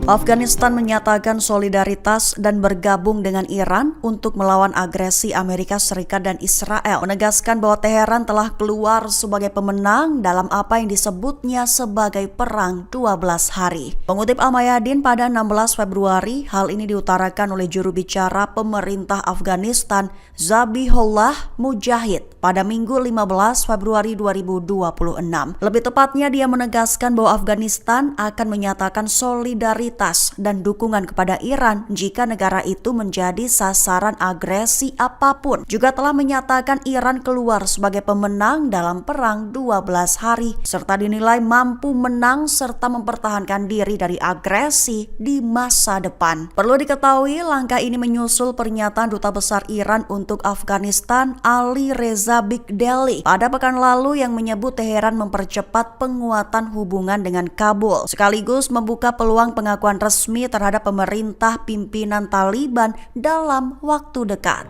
Afghanistan menyatakan solidaritas dan bergabung dengan Iran untuk melawan agresi Amerika Serikat dan Israel, menegaskan bahwa Teheran telah keluar sebagai pemenang dalam apa yang disebutnya sebagai Perang 12 Hari. Mengutip Al-Mayadin pada 16 Februari, hal ini diutarakan oleh juru bicara pemerintah Afghanistan Zabihullah Mujahid pada Minggu 15 Februari 2026. Lebih tepatnya, dia menegaskan bahwa Afghanistan akan menyatakan solidaritas dan dukungan kepada Iran jika negara itu menjadi sasaran agresi apapun. Juga telah menyatakan Iran keluar sebagai pemenang dalam Perang 12 Hari, serta dinilai mampu menang serta mempertahankan diri dari agresi di masa depan. Perlu diketahui, langkah ini menyusul pernyataan Duta Besar Iran untuk Afghanistan Ali Reza Bigdeli pada pekan lalu yang menyebut Teheran mempercepat penguatan hubungan dengan Kabul, sekaligus membuka peluang pengakuan resmi terhadap pemerintah pimpinan Taliban dalam waktu dekat.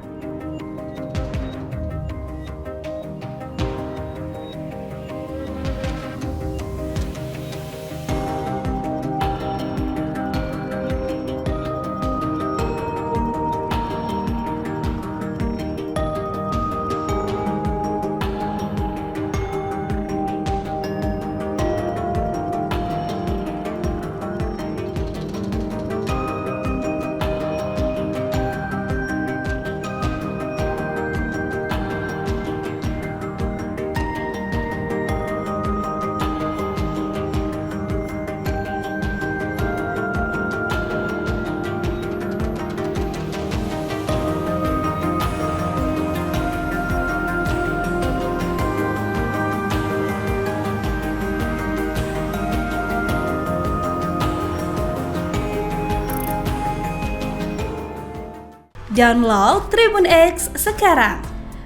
Download Tribun X sekarang,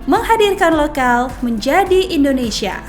menghadirkan lokal menjadi Indonesia.